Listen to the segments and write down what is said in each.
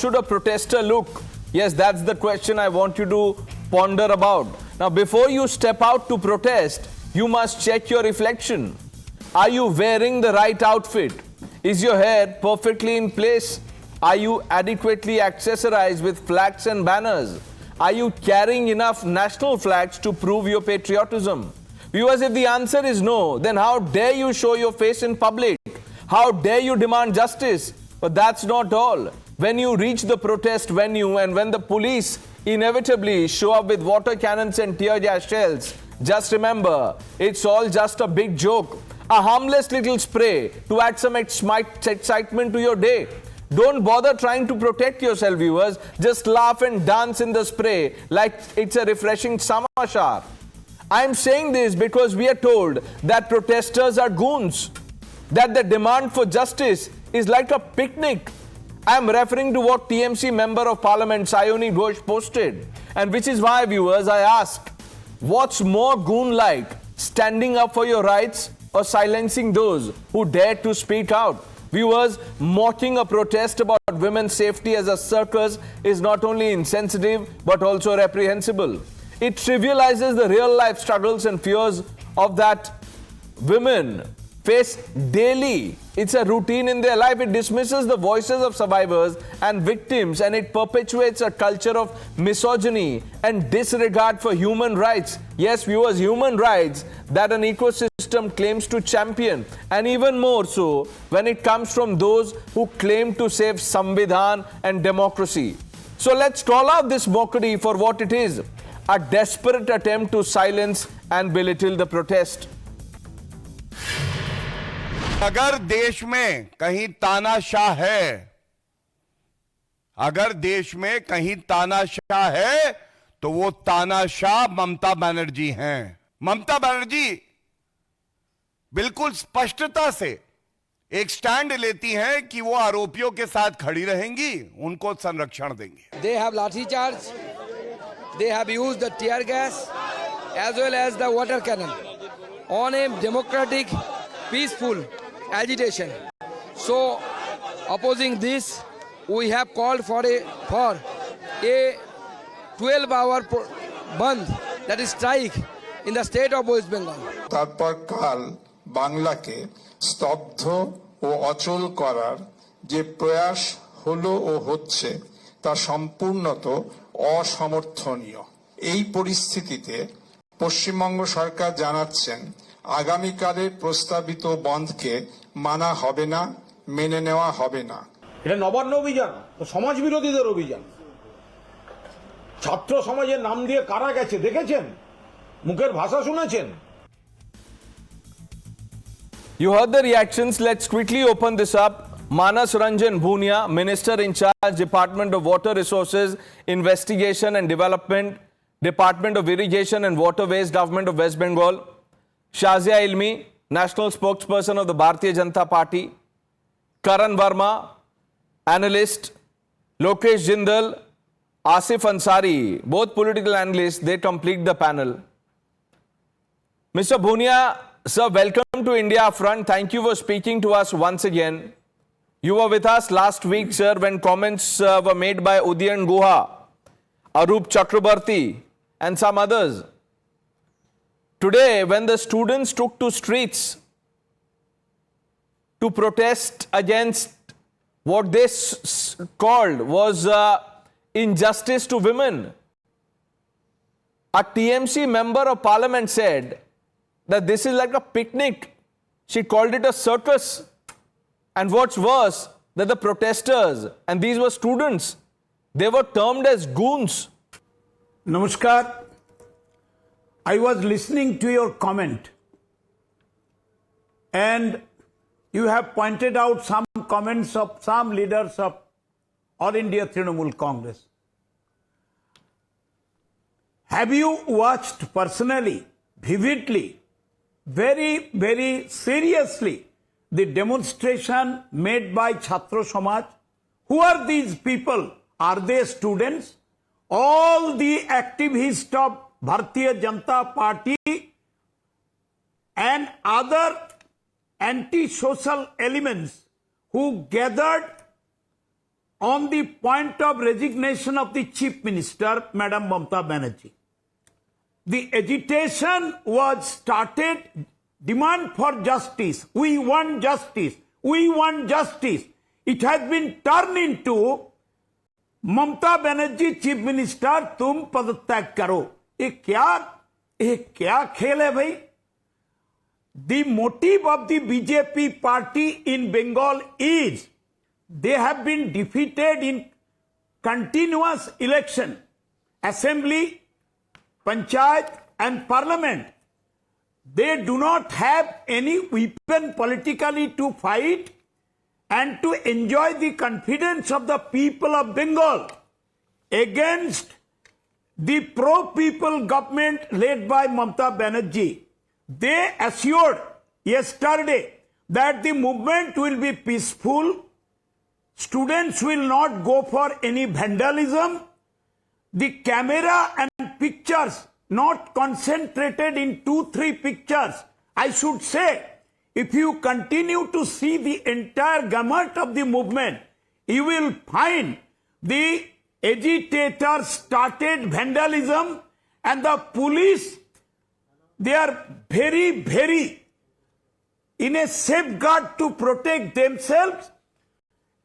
should a protester look? Yes, that's the question I want you to ponder about. Now, before you step out to protest, you must check your reflection. Are you wearing the right outfit? Is your hair perfectly in place? Are you adequately accessorized with flags and banners? Are you carrying enough national flags to prove your patriotism? Viewers, if the answer is no, then how dare you show your face in public? How dare you demand justice? But that's not all. When you reach the protest venue and when the police inevitably show up with water cannons and tear gas shells, just remember, it's all just a big joke. A harmless little spray to add some excitement to your day. Don't bother trying to protect yourself, viewers. Just laugh and dance in the spray like it's a refreshing summer shower. I'm saying this because we are told that protesters are goons, that the demand for justice is like a picnic. I'm referring to what TMC Member of Parliament Sayoni Ghosh posted, and which is why, viewers, I ask, what's more goon-like, standing up for your rights or silencing those who dare to speak out? Viewers, mocking a protest about women's safety as a circus is not only insensitive but also reprehensible. It trivializes the real-life struggles and fears of that women face daily. It's a routine in their life. It dismisses the voices of survivors and victims, and it perpetuates a culture of misogyny and disregard for human rights. Yes, viewers, human rights that an ecosystem claims to champion, and even more so when it comes from those who claim to save Samvidhan and democracy. So let's call out this mockery for what it is, a desperate attempt to silence and belittle the protest. अगर देश में कहीं तानाशाह है, अगर देश में कहीं तानाशाह है तो वो तानाशाह ममता बनर्जी हैं। ममता बनर्जी बिल्कुल स्पष्टता से एक स्टैंड लेती हैं कि वो आरोपियों के साथ खड़ी रहेंगी, उनको संरक्षण देंगी। They have lathi charge, they have used the tear gas as well as the water cannon on a democratic, peaceful agitation. So, opposing this, we have called for a 12-hour bandh, that is strike, in the state of West Bengal. তারপর কাল বাংলাকে স্তব্ধ ও অচল করার যে প্রয়াস হলো ও হচ্ছে তা সম্পূর্ণত অসমর্থনীয়। এই পরিস্থিতিতে পশ্চিমবঙ্গ সরকার জানাচ্ছেন আগামীকালের প্রস্তাবিত বন্ধকে মানা হবে না, মেনে নেওয়া হবে না। এটা নবান্ন অভিযান, সমাজ বিরোধীদের অভিযান। ছাত্র সমাজের নাম দিয়ে কারা গেছে দেখেছেন? মুখের ভাষা শুনেছেন? You heard the reactions. Let's quickly open this up. Manas Ranjan Bhunia, Minister in charge, Department of Water Resources, Investigation and Development, Department of Irrigation and Waterways, Government of West Bengal. Shazia Ilmi, National Spokesperson of the Bharatiya Janata Party. Karan Verma, Analyst. Lokesh Jindal, Asif Ansari, both political analysts, they complete the panel. Mr. Bhunia, sir, welcome to India Front. Thank you for speaking to us once again. You were with us last week, sir, when comments were made by Udayan Guha, Arup Chakrabarti, and some others. Today, when the students took to streets to protest against what they called was injustice to women, a TMC member of parliament said that this is like a picnic. She called it a circus. And what's worse, that the protesters, and these were students, they were termed as goons. Namaskar. I was listening to your comment, and you have pointed out some comments of some leaders of All India Trinamool Congress. Have you watched personally, vividly, very, very seriously the demonstration made by Chhatra Samaj? Who are these people? Are they students? All the activists of Bharatiya Janata Party and other anti-social elements who gathered on the point of resignation of the Chief Minister, Madam Mamata Banerjee. The agitation was started, demand for justice. We want justice. We want justice. It has been turned into Mamata Banerjee Chief Minister, तुम पदत्याग करो. ये क्या खेल है भाई? The motive of the BJP party in Bengal is they have been defeated in continuous election, assembly, panchayat and parliament. They do not have any weapon politically to fight and to enjoy the confidence of the people of Bengal against the pro-people government led by Mamata Banerjee. They assured yesterday that the movement will be peaceful, students will not go for any vandalism, the camera and pictures not concentrated in 2-3 pictures. I should say, if you continue to see the entire gamut of the movement, you will find the agitators started vandalism and the police, they are very in a safeguard to protect themselves,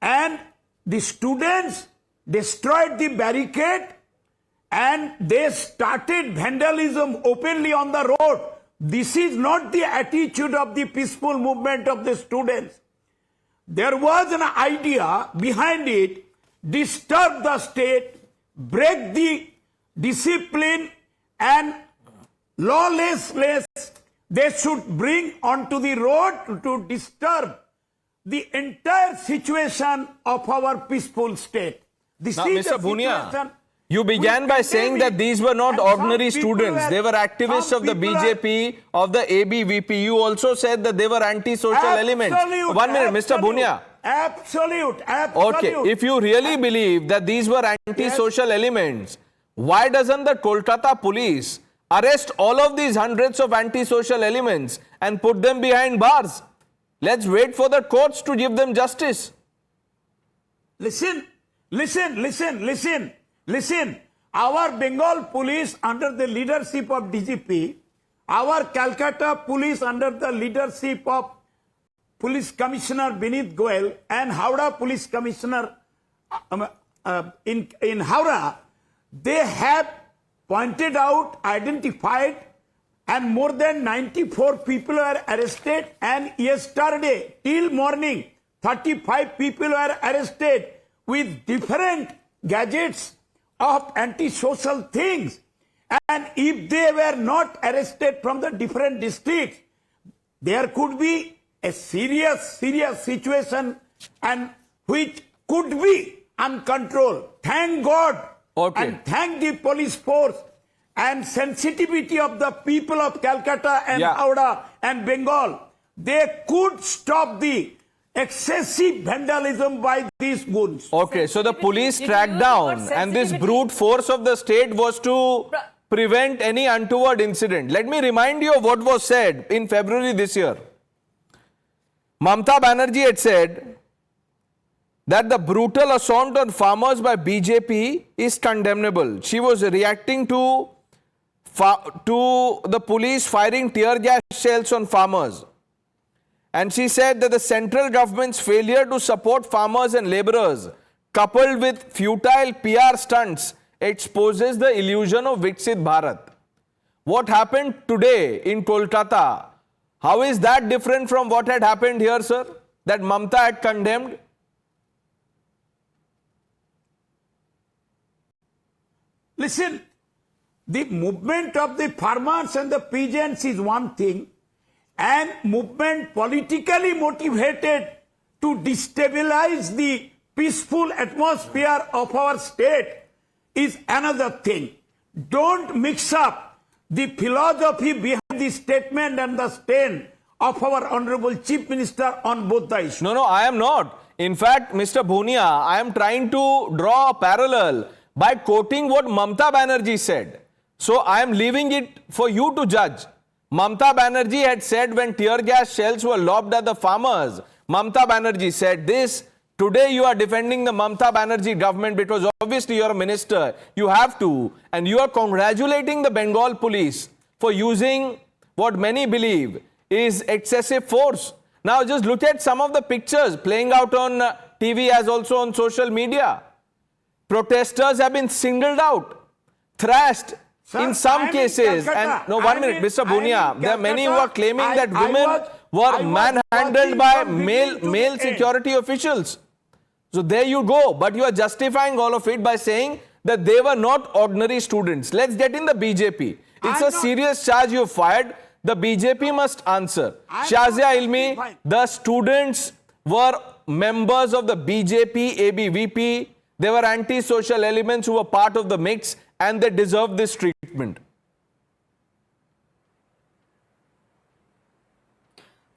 and the students destroyed the barricade and they started vandalism openly on the road. This is not the attitude of the peaceful movement of the students. There was an idea behind it, disturb the state, break the discipline and lawlessness they should bring onto the road to disturb the entire situation of our peaceful state. This Now, is Mr. the Bhunia, situation you began by saying that these were not ordinary students. They were activists of the BJP, of the ABVP. You also said that they were anti-social elements. 1 minute, Mr. Bhunia. Absolute. Okay, if you really believe that these were anti-social elements, why doesn't the Kolkata police arrest all of these hundreds of anti-social elements and put them behind bars? Let's wait for the courts to give them justice. Listen. Our Bengal police under the leadership of DGP, our Calcutta police under the leadership of Police Commissioner Vineet Goyal and Howrah Police Commissioner in Howrah, they have pointed out, identified, and more than 94 people were arrested, and yesterday till morning 35 people were arrested with different gadgets of anti-social things. And if they were not arrested from the different districts, there could be a serious situation and which could be uncontrolled. Thank God and thank the police force and sensitivity of the people of Calcutta and Howrah and Bengal. They could stop the excessive vandalism by these goons. Okay, so the police tracked down and this brute force of the state was to prevent any untoward incident. Let me remind you of what was said in February this year. Mamata Banerjee had said that the brutal assault on farmers by BJP is condemnable. She was reacting to the police firing tear gas shells on farmers. And she said that the central government's failure to support farmers and laborers, coupled with futile PR stunts, exposes the illusion of Viksit Bharat. What happened today in Kolkata, how is that different from what had happened here, sir? That Mamata had condemned? Listen, the movement of the farmers and the peasants is one thing, and movement politically motivated to destabilize the peaceful atmosphere of our state is another thing. Don't mix up the philosophy behind the statement and the stand of our Honorable Chief Minister on both the issues. No, I am not. In fact, Mr. Bhunia, I am trying to draw a parallel by quoting what Mamata Banerjee said. So I am leaving it for you to judge. Mamata Banerjee had said when tear gas shells were lobbed at the farmers, Mamata Banerjee said this, Today you are defending the Mamta Banerjee government because obviously you are a minister. You have to. And you are congratulating the Bengal police for using what many believe is excessive force. Now just look at some of the pictures playing out on TV as also on social media. Protesters have been singled out, thrashed Sir, in some I am in cases. Calcutta. And no, one minute, Mr. Bunia. There are many who are claiming that women were manhandled by male security officials. So there you go. But you are justifying all of it by saying that they were not ordinary students. Let's get in the BJP. It's a serious charge you have fired. The BJP must answer. Shazia Ilmi, the students were members of the BJP, ABVP. They were anti-social elements who were part of the mix and they deserve this treatment.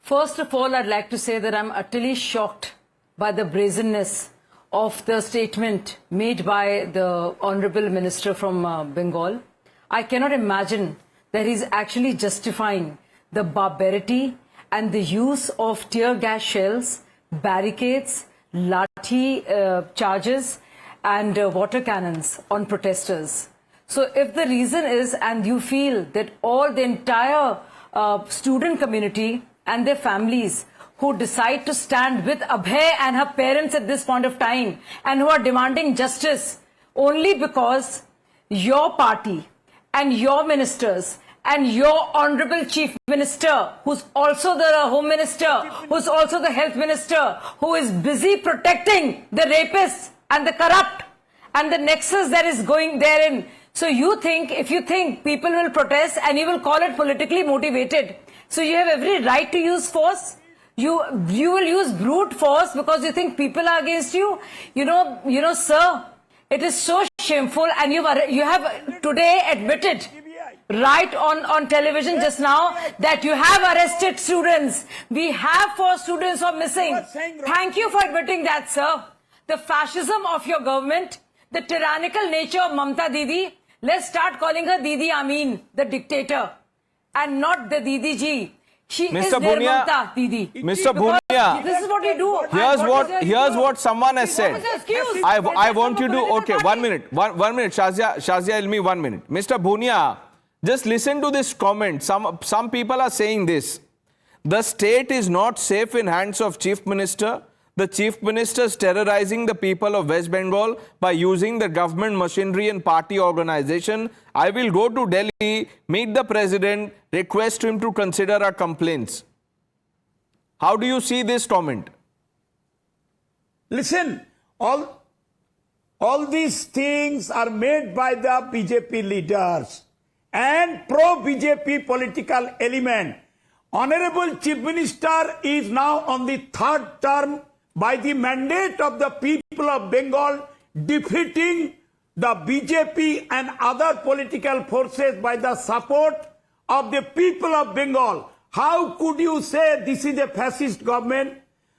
First of all, I'd like to say that I'm utterly shocked by the brazenness of the statement made by the Honorable Minister from Bengal. I cannot imagine that he's actually justifying the barbarity and the use of tear gas shells, barricades, lathi charges and water cannons on protesters. So if the reason is, and you feel that all the entire student community and their families who decide to stand with Abhay and her parents at this point of time and who are demanding justice only because your party and your ministers and your honorable chief minister, who's also the home minister, who's also the health minister, who is busy protecting the rapists and the corrupt and the nexus that is going therein. So you think, if you think people will protest and you will call it politically motivated, so you have every right to use force. You will use brute force because you think people are against you. You know, sir, it is so shameful, and you have today admitted right on television just now that you have arrested students. We have 4 students who are missing. Thank you for admitting that, sir. The fascism of your government, the tyrannical nature of Mamta Didi. Let's start calling her Didi Amin, the dictator, and not the Didi Ji. She Mr. is their Bunia, Mamta Didi. Mr. Because Bunia, this is what you do. here's what someone has said. Excuse. I want you to, okay, 1 minute, one minute, Shazia Ilmi, 1 minute. Mr. Bunia, just listen to this comment. Some people are saying this. The state is not safe in hands of Chief Minister. The Chief Minister is terrorizing the people of West Bengal by using the government machinery and party organization. I will go to Delhi, meet the President, request him to consider our complaints. How do you see this comment? Listen, all these things are made by the BJP leaders and pro-BJP political element. Honorable Chief Minister is now on the 3rd term by the mandate of the people of Bengal, defeating the BJP and other political forces by the support of the people of Bengal. How could you say this is a fascist government?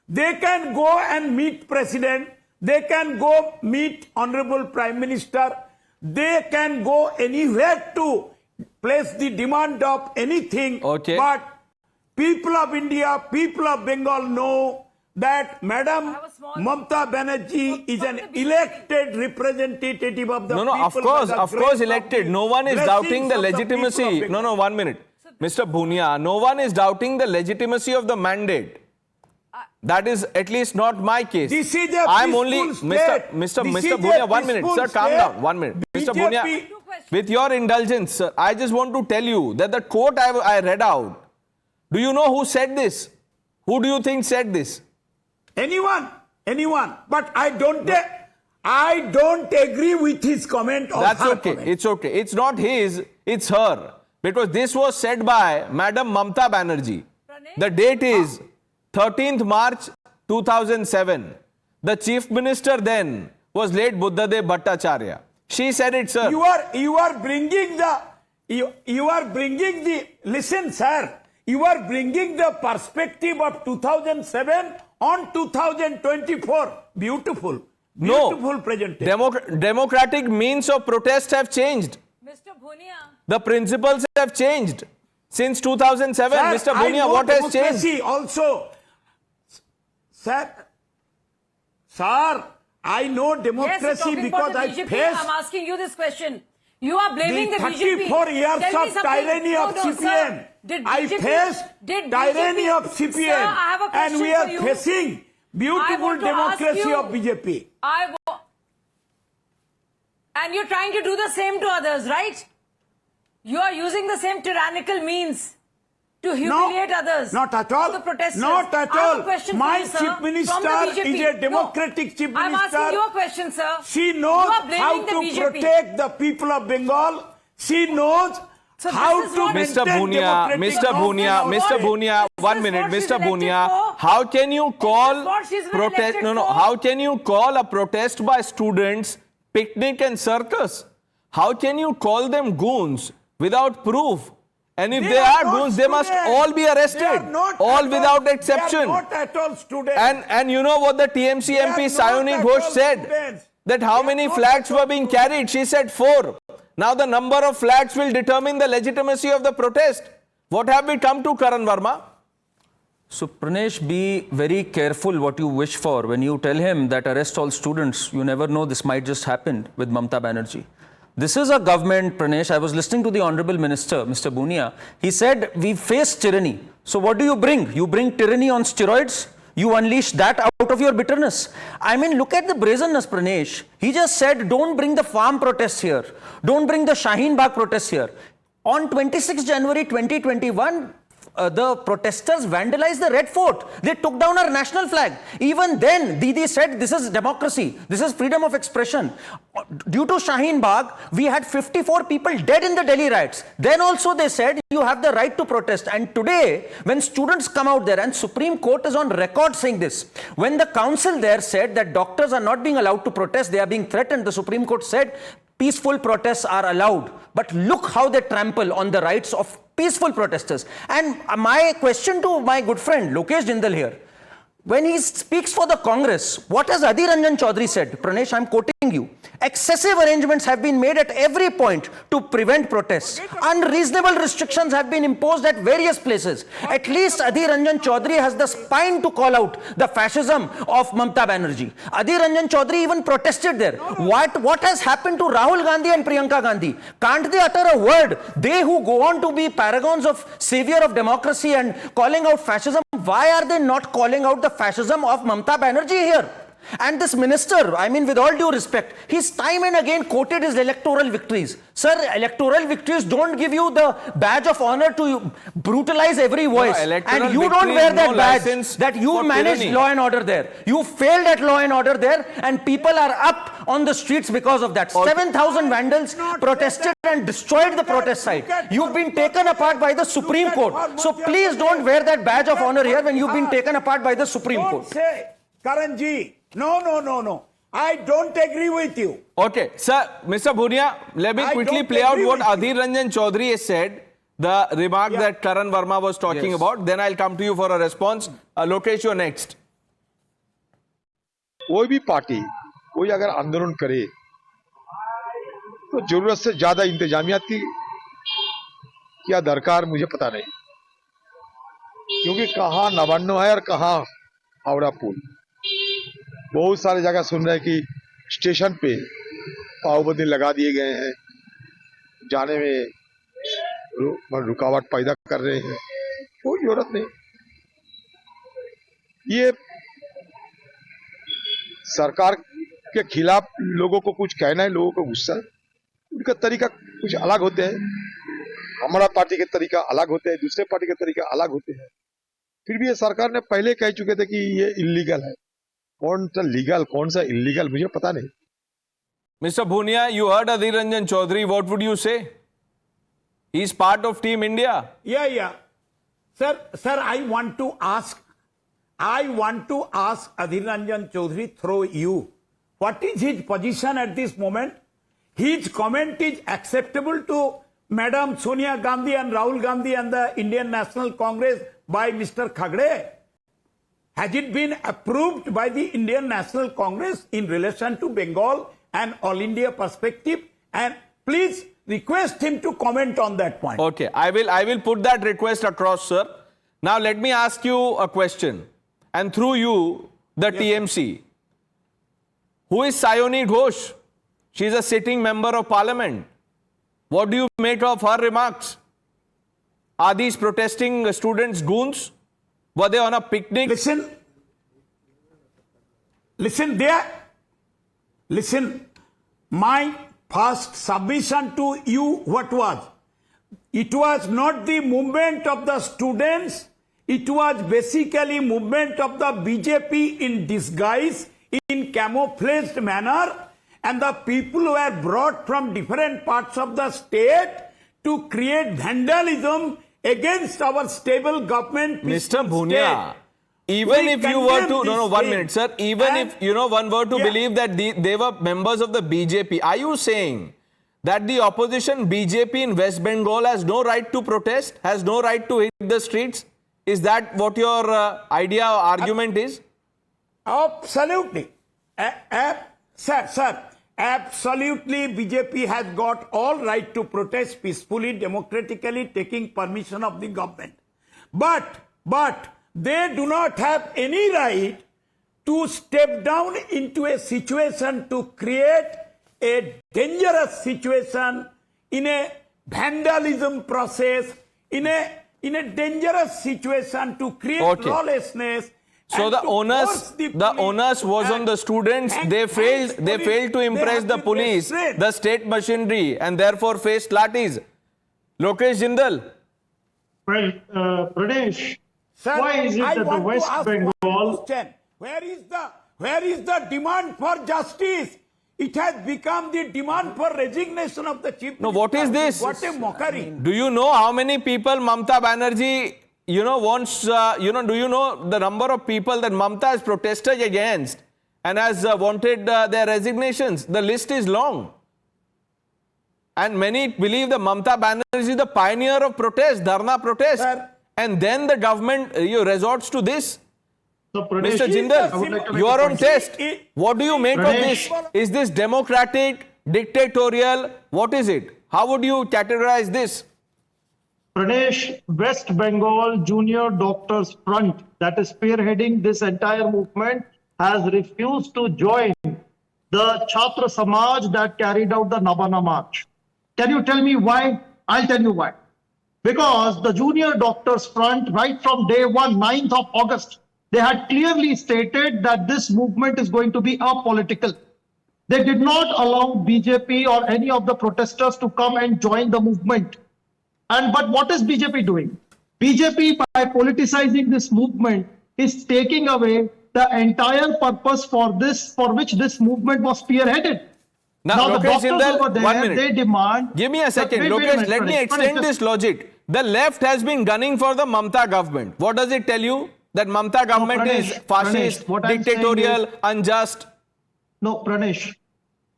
They can go and meet President. They can go meet Honorable Prime Minister. They can go anywhere to place the demand of anything. Okay. But people of India, people of Bengal know that Madam Mamta Banerjee is an elected representative of the people. No, of course elected. No one is doubting the legitimacy. No, 1 minute. Mr. Bunia, no one is doubting the legitimacy of the mandate. That is at least not my case. This is a I'm only peaceful state. Mr. This is a Bunia, 1 minute. peaceful Sir, calm state. down. 1 minute. Mr. Bunia, BJP with your indulgence, sir, I just want to tell you that the quote I read out, do you know who said this? Who do you think said this? Anyone. But I don't agree with his comment. Or That's her okay. comment. It's okay. It's not his, it's her. Because this was said by Madam Mamta Banerjee. The date is 13th March 2007. The Chief Minister then was late Buddhadev Bhattacharya. She said it, sir. You are bringing the listen, sir. You are bringing the perspective of 2007 on 2024. Beautiful presentation. Democratic means of protest have changed. Mr. Bunia. The principles have changed. Since 2007, Sir, Mr. Bunia, what has changed? Also, Sir, I know Yes, democracy talking because about I the BJP, faced I'm asking you this question. You are blaming the, the BJP. 34 years Tell me of something. tyranny of No, CPM. sir. Did I BJP faced did tyranny BJP of CPM. Sir, I have a question and we are for you. facing I beautiful want to ask democracy you- of BJP. And you're trying to do the same to others, right? You are using the same tyrannical means to humiliate others. Not at all. To the protesters. Not at I have all. a question My for you, sir, chief from minister the BJP. is a democratic chief I'm minister. asking you a question, sir. She You knows are blaming how the to BJP. protect the people of Bengal. She knows So how this is to what- maintain Mr. Bhunia, democratic Mr. laws Bhunia, and Mr. order. Bhunia, This one is minute, what she's Mr. elected Bhunia, for. how can you call what she's been protest? elected No, for. how can you call a protest by students picnic and circus? How can you call them goons without proof? And if they are not goons, they must students. all be They are arrested, not all at without exception. They are not at all students. And you know what the TMC They are MP not Sayoni at Ghosh all said? students. That how They are many not flags at all were being carried? She said 4. Now the number of flags will determine the legitimacy of the protest. What have we come to, Karan Verma? So Pranesh, be very careful what you wish for. When you tell him that arrest all students, you never know, this might just happen with Mamta Banerjee. This is a government, Pranesh. I was listening to the Honorable Minister, Mr. Bhunia. He said, we face tyranny. So what do you bring? You bring tyranny on steroids? You unleash that out of your bitterness. I mean, look at the brazenness, Pranesh. He just said, don't bring the farm protests here. Don't bring the Shaheen Bagh protests here. On 26 January 2021, the protesters vandalized the Red Fort. They took down our national flag. Even then, Didi said, this is democracy. This is freedom of expression. Due to Shaheen Bagh, we had 54 people dead in the Delhi riots. Then also they said, you have the right to protest. And today, when students come out there, and Supreme Court is on record saying this, when the council there said that doctors are not being allowed to protest, they are being threatened, the Supreme Court said, peaceful protests are allowed. But look how they trample on the rights of peaceful protesters. And my question to my good friend Lokesh Jindal here, when he speaks for the Congress, what has Adhir Ranjan Chaudhary said? Pranesh, I'm quoting you. Excessive arrangements have been made at every point to prevent protests. Unreasonable restrictions have been imposed at various places. At least Adhir Ranjan Chaudhary has the spine to call out the fascism of Mamta Banerjee. Adhir Ranjan Chaudhary even protested there. What has happened to Rahul Gandhi and Priyanka Gandhi? Can't they utter a word? They who go on to be paragons of savior of democracy and calling out fascism, why are they not calling out the fascism of Mamta Banerjee here? And this minister, I mean, with all due respect, he's time and again quoted his electoral victories. Sir, electoral victories don't give you the badge of honor to brutalize every voice. electoral And you don't victory wear is that no badge license that you for managed tyranny. law and order there. You failed at law and order there, and people are up on the streets because of that. 7,000 vandals protested and destroyed the protest site. You've been taken apart by the Supreme Court. So please don't wear that badge of honor here when you've been taken apart by the Supreme Don't Court. say, Karanji, no. I don't agree with you. Okay, sir, Mr. Bhunia, let me I quickly don't play out agree what with you. Adhir Ranjan Chaudhary has said, the remark that Karan Verma was talking about. Then I'll come to you for a response. Lokesh, you're next. कोई भी party कोई अगर आंदोलन करे तो जरूरत से ज्यादा इंतजामिया की क्या दरकार मुझे पता नहीं, क्योंकि कहाँ नवान्नो है और कहाँ हावड़ा पुल। बहुत सारे जगह सुन रहे हैं कि स्टेशन पे पाबंदी लगा दिए गए हैं, जाने में रुकावट पैदा कर रहे हैं। कोई जरूरत नहीं। ये सरकार के खिलाफ लोगों को कुछ कहना है, लोगों को गुस्सा है, उनका तरीका कुछ अलग होते हैं। हमारा पार्टी के तरीका अलग होते हैं, दूसरे पार्टी के तरीका अलग होते हैं। फिर भी ये सरकार ने पहले कह चुके थे कि ये इलीगल है। कौन सा लीगल कौन सा इलीगल मुझे पता नहीं। Mr. Bhunia, you heard Adhir Ranjan Chaudhary. What would you say? He's part of Team India. Yeah. Sir, I want to ask Adhir Ranjan Chaudhary through you. What is his position at this moment? His comment is acceptable to Madam Sonia Gandhi and Rahul Gandhi and the Indian National Congress by Mr. Khagde. Has it been approved by the Indian National Congress in relation to Bengal and All India perspective? And please request him to comment on that point. Okay, I will put that request across, sir. Now let me ask you a question. And through you, the TMC. Who is Sayoni Ghosh? She is a sitting member of parliament. What do you make of her remarks? Are these protesting students goons? Were they on a picnic? Listen, my first submission to you, what was? It was not the movement of the students, it was basically movement of the BJP in disguise, in camouflaged manner, and the people were brought from different parts of the state to create vandalism against our stable government. Mr. peaceful Bhunia, state. even We if you were condemn to, this one thing. minute, sir, even And- if, one were to Yeah. believe that they were members of the BJP, are you saying that the opposition BJP in West Bengal has no right to protest, has no right to hit the streets? Is that what your idea or argument is? Absolutely. Sir, absolutely BJP has got all right to protest peacefully, democratically, taking permission of the government. But they do not have any right to step down into a situation to create a dangerous situation in a vandalism process, in a dangerous situation to create Okay. lawlessness. So and the to onus, force the police onus was on and- the students. and- They and failed to they impress have the been police, restrained. the state machinery, and therefore faced lathis. Lokesh Jindal. Well, Pradesh, Sir, why is it I that the want to West ask Bengal? one question. Where is the demand for justice? It has become the demand for resignation of the chief. No, what is Minister. this? What a mockery! Do you know how many people Mamta Banerjee, wants, do you know the number of people that Mamta has protested against and has wanted their resignations? The list is long. And many believe that Mamta Banerjee is the pioneer of protest, dharna protest. Sir. And then the government resorts to this. So, Pradesh, Mr. I would Jindal, like to make you a are on point. test. What do you make of this? Pradesh. Is this democratic, dictatorial? What is it? How would you categorize this? Pradesh, West Bengal Junior Doctors Front, that is spearheading this entire movement, has refused to join the Chhatra Samaj that carried out the Nabana March. Can you tell me why? I'll tell you why. Because the Junior Doctors Front, right from day one, 9th of August, they had clearly stated that this movement is going to be apolitical. They did not allow BJP or any of the protesters to come and join the movement. But what is BJP doing? BJP, by politicizing this movement, is taking away the entire purpose for which this movement was spearheaded. Now, the Lokesh doctors Jindal, over there, 1 minute. they demand. Give me a second. Wait a Lokesh, minute, let me Pradesh, extend Pradesh, this logic. The left has been gunning for the Mamta government. What does it tell you? That Mamta government is Pradesh, fascist, Pradesh, what I'm saying dictatorial, is- unjust. No, Pranesh,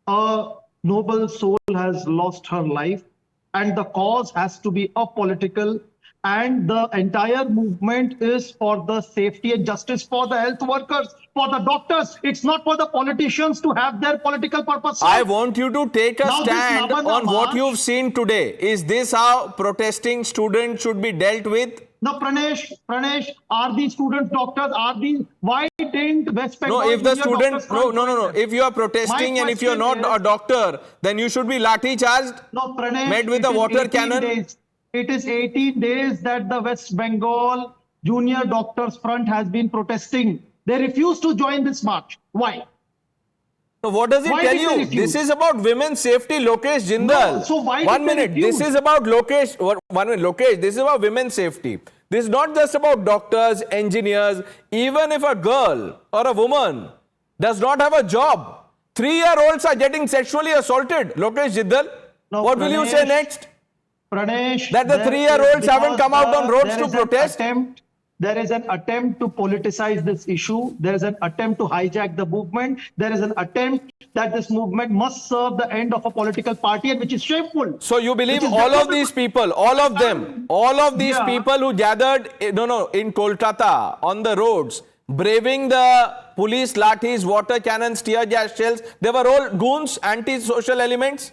a noble soul has lost her life, and the cause has to be apolitical, and the entire movement is for the safety and justice for the health workers, for the doctors. It's not for the politicians to have their political purpose. I want you to take a Now this stand Nabana on what March- you've seen today. Is this how protesting students should be dealt with? No, Pranesh, are these students doctors? Why didn't West Bengal? No, if the Junior student, Doctors no. Front join them? If you are protesting My and if you are question not is- a doctor, then you should be lathi charged. No, Pranesh, Met with it a is water 18 cannon? days. It is 18 days that the West Bengal Junior Doctors Front has been protesting. They refuse to join this march. Why? So what does it Why tell did they you? refuse? This is about women's safety, Lokesh Jindal. No, so why One did they minute. This refuse? is about Lokesh. 1 minute, Lokesh. This is about women's safety. This is not just about doctors, engineers. Even if a girl or a woman does not have a job, 3-year-olds are getting sexually assaulted. Lokesh Jindal. No, What will you say Pranesh, next? Pranesh, That the there 3-year-olds is- haven't come out on because roads there to is an protest? There is an attempt to politicize this issue. There is an attempt to hijack the movement. There is an attempt that this movement must serve the end of a political party, and which is shameful. So you believe Which is all of deplorable. these people, all of them, all of these Yeah. people who gathered, in Kolkata on the roads, braving the police lathis, water cannons, tear gas shells, they were all goons, anti-social elements?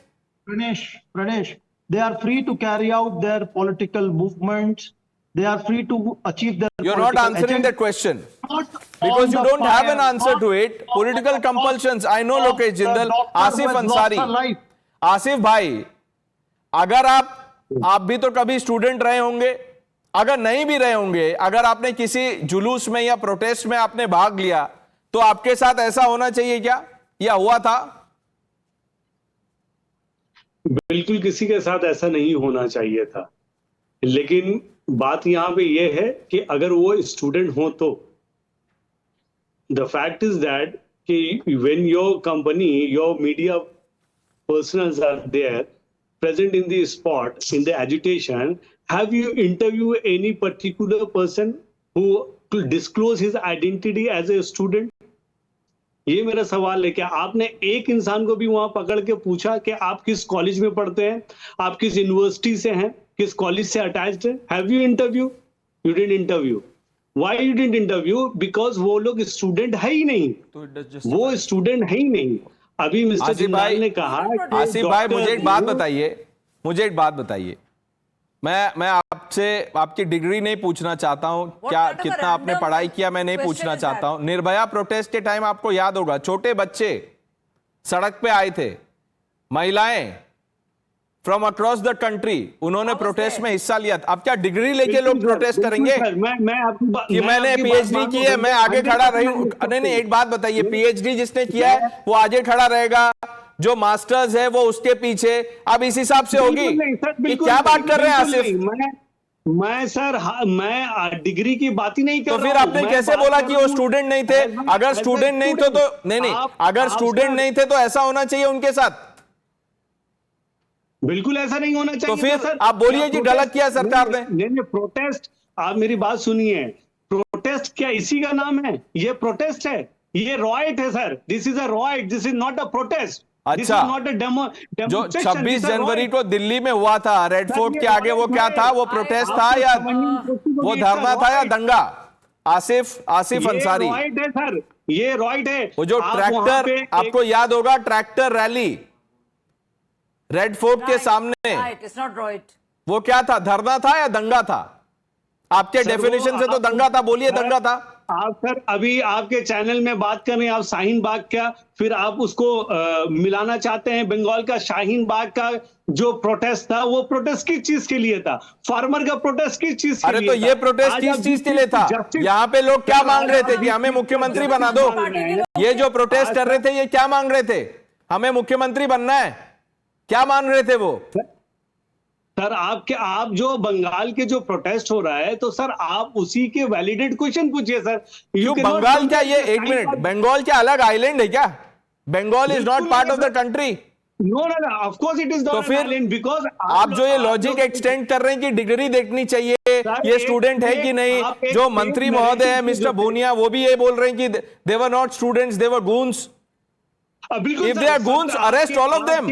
Pranesh, they are free to carry out their political movements. They are free to achieve their You're not political answering agenda. that question. Not Because on you the don't have an fire, answer not to it. on Political the compulsions. I know of Lokesh the Jindal, doctor Asif who has lost Ansari. her life. Asif भाई, अगर आप भी तो कभी student रहे होंगे, अगर नहीं भी रहे होंगे, अगर आपने किसी जुलूस में या प्रोटेस्ट में आपने भाग लिया, तो आपके साथ ऐसा होना चाहिए क्या, या हुआ था? बिल्कुल किसी के साथ ऐसा नहीं होना चाहिए था, लेकिन बात यहां पे ये है कि अगर वो स्टूडेंट हो तो द फैक्ट इज दैट कि when your company, your media personals are there present in the spot in the agitation, have you interviewed any particular person who could disclose his identity as a student? ये मेरा सवाल है, क्या आपने एक इंसान को भी वहां पकड़ के पूछा कि आप किस कॉलेज में पढ़ते हैं, आप किस यूनिवर्सिटी से हैं, किस कॉलेज से अटैच्ड हैं? Have you interview? You didn't interview. Why you didn't interview? Because वो लोग स्टूडेंट है ही नहीं, वो स्टूडेंट है ही नहीं. अभी मिस्टर जिंदाल ने कहा, आसिफ भाई मुझे एक बात बताइए, मैं आपसे आपकी डिग्री नहीं पूछना चाहता हूं, क्या कितना आपने पढ़ाई किया मैं नहीं पूछना चाहता हूं. निर्भया प्रोटेस्ट के टाइम आपको याद होगा, छोटे बच्चे सड़क पे आए थे, महिलाएं फ्रॉम अक्रॉस द कंट्री, उन्होंने प्रोटेस्ट में हिस्सा लिया. अब क्या डिग्री लेके लोग प्रोटेस्ट करेंगे कि मैंने पीएचडी की है, मैं आगे खड़ा रही हूं? नहीं, एक बात बताइए, पीएचडी जिसने किया है वो आगे खड़ा रहेगा, जो मास्टर्स है वो उसके पीछे. अब इस हिसाब से होगी कि क्या बात कर रहे हैं आसिफ? मैं डिग्री की बात ही नहीं कर रहा. तो फिर आपने कैसे बोला कि वो स्टूडेंट नहीं थे? अगर स्टूडेंट नहीं थे तो नहीं, अगर स्टूडेंट नहीं थे तो ऐसा होना चाहिए उनके साथ. बिल्कुल ऐसा नहीं होना चाहिए. तो फिर आप बोलिए कि गलत किया सरकार ने. नहीं, प्रोटेस्ट, आप मेरी बात सुनिए, प्रोटेस्ट क्या इसी का नाम है? ये प्रोटेस्ट है, ये रॉयट है sir. This is a riot, this is not a protest. अच्छा, नॉट अ डेमो. जो 26 जनवरी को दिल्ली में हुआ था रेड फोर्ट के आगे, वो क्या था? वो प्रोटेस्ट था या वो धरना था या दंगा? आसिफ अंसारी, रॉयट है सर, ये रॉयट है. वो जो ट्रैक्टर, आपको याद होगा ट्रैक्टर रैली रेड फोर्ट के सामने, वो क्या था? धरना था या दंगा था? आपके डेफिनेशन से तो दंगा था. बोलिए दंगा था. आप सर अभी आपके चैनल में बात कर रहे हैं, आप शाहीन बाग का, फिर आप उसको मिलाना चाहते हैं बंगाल का शाहीन बाग का जो प्रोटेस्ट था, वो प्रोटेस्ट किस चीज के लिए था? फार्मर का प्रोटेस्ट किस चीज के लिए? अरे तो ये प्रोटेस्ट किस चीज के लिए था? यहाँ पे लोग क्या मांग रहे थे कि हमें मुख्यमंत्री बना दो? ये जो प्रोटेस्ट कर रहे थे, ये क्या मांग रहे थे? हमें मुख्यमंत्री बनना है, क्या मान रहे थे वो? सर आप जो बंगाल के जो प्रोटेस्ट हो रहा है, तो सर आप उसी के वैलिडेट क्वेश्चन पूछिए सर. बंगाल क्या, ये एक मिनट, बंगाल क्या अलग आइलैंड है क्या? Bengal is not part of the country. No, of course it is not. तो फिर बिकॉज आप जो ये लॉजिक एक्सटेंड कर रहे हैं कि डिग्री देखनी चाहिए, ये स्टूडेंट है कि नहीं, जो मंत्री महोदय है मिस्टर भूनिया, वो भी ये बोल रहे हैं कि they were not students, they were goons. If they are goons, arrest all of them.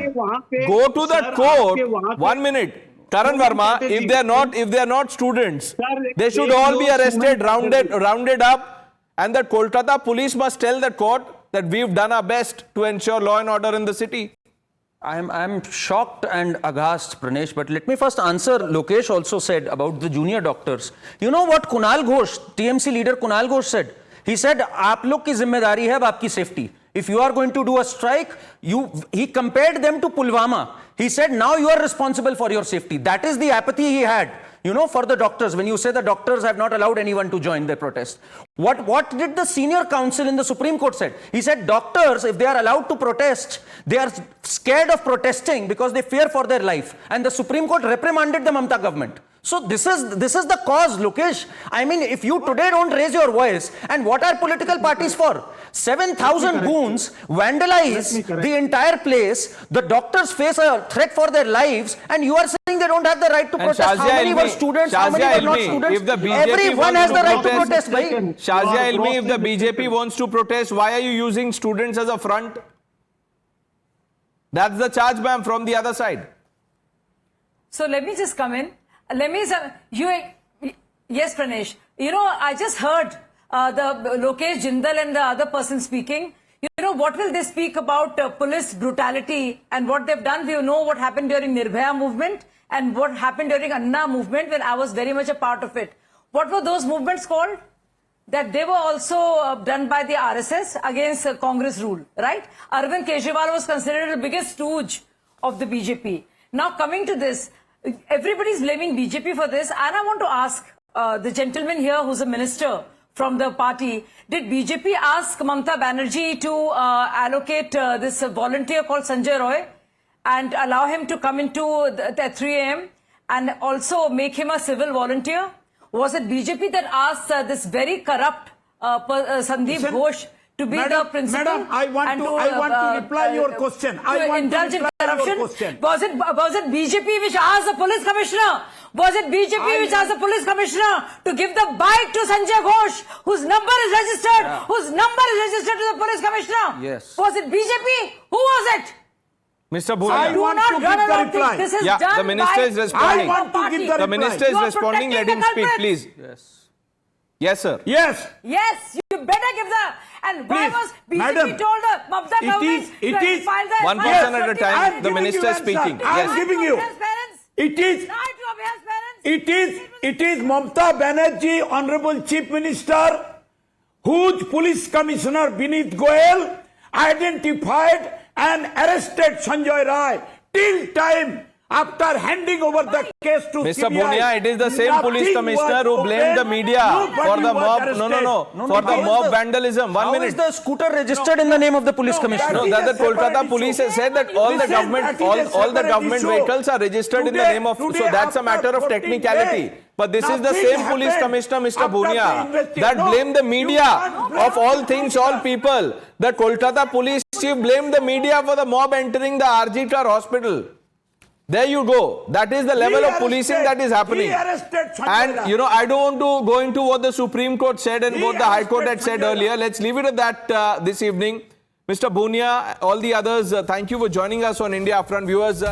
Go to the court. 1 minute, Karan Verma. If they are not students, they should all be arrested, rounded up, and the Kolkata police must tell the court that we've done our best to ensure law and order in the city. I'm shocked and aghast, Pranesh, but let me first answer. Lokesh also said about the junior doctors. You know what Kunal Ghosh, TMC leader Kunal Ghosh said? He said, "आप लोग की जिम्मेदारी है अब आपकी safety. If you are going to do a strike, he compared them to Pulwama. He said, now you are responsible for your safety." That is the apathy he had, for the doctors. When you say the doctors have not allowed anyone to join their protest. What did the senior counsel in the Supreme Court said? He said, doctors, if they are allowed to protest, they are scared of protesting because they fear for their life. And the Supreme Court reprimanded the Mamata government. So this is the cause, Lokesh. I mean, if you today don't raise your voice, and what are political parties for? 7,000 goons vandalize the entire place. The doctors face a threat for their lives, and you are saying they don't have the right to protest. How many were students? How many were not students? Everyone has the right to protest. Shazia Ilmi, if the BJP wants to protest, why are you using students as a front? That's the charge, ma'am, from the other side. So let me just come in. Yes, Pranesh. I just heard the Lokesh Jindal and the other person speaking. What will they speak about police brutality and what they've done? We know what happened during Nirbhaya movement and what happened during Anna movement when I was very much a part of it. What were those movements called? That they were also done by the RSS against Congress rule, right? Arvind Kejriwal was considered the biggest stooge of the BJP. Now coming to this, everybody's blaming BJP for this, and I want to ask the gentleman here who's a minister from the party, did BJP ask Mamta Banerjee to allocate this volunteer called Sanjay Roy and allow him to come into at 3 a.m. and also make him a civil volunteer? Was it BJP that asked this very corrupt Sandeep Listen, Ghosh to be the principal? Madam, I want to reply your question. I want to indulge in reply your corruption? question. Was it BJP which asked the police commissioner? Was it BJP which asked the police commissioner to give the bike to Sanjay Ghosh, whose number is registered, whose number is registered to the police commissioner? Yes. Was it BJP? Who was it? Mr. I Bhunia. Do want not to run give the around reply. things. This is Yeah, done the minister by is responding. I want to give the The reply. minister is You are responding. Let him protecting speak, the please. Yes. Yes, sir. Yes. Yes, you better give the. And why Please, was BJP madam, told the Mamta government it to is- file the One FIR person at a 50 time. I am The giving minister you is answer. speaking. I am Yes. giving you. Abhay's parents. It is. Lie to Abhay's parents. It is Mamta Banerjee, Honorable Chief Minister, whose police commissioner Vineet Goyal identified and arrested Sanjay Rai till time after handing over the case to Mr. CBI. Bhunia, it is the same police Nothing commissioner was who blamed the opened. media Nobody for the was mob. arrested. For the how is mob the- vandalism. One How minute. is the scooter registered in the name of the police commissioner? No, That that the is a separate Kolkata issue. police has said that all the Listen, government, that is a all the separate government issue. vehicles are registered in the Today- name of. So today that's a after matter of 14 technicality. days, But this is the nothing same police happened commissioner, Mr. after the Bhunia, investigation. that No, blamed the you media can't blame of all the things, media. all people. The Kolkata police chief blamed the media for the mob entering the RG Kar hospital. There you go. That is the level of policing that is happening. He arrested Sanjay And Rai. you know, I don't want to go into what the Supreme Court said and He what the High Court had arrested said Sanjay earlier. Rai. Let's leave it at that this evening. Mr. Bhunia, all the others, thank you for joining us on India Upfront. Viewers,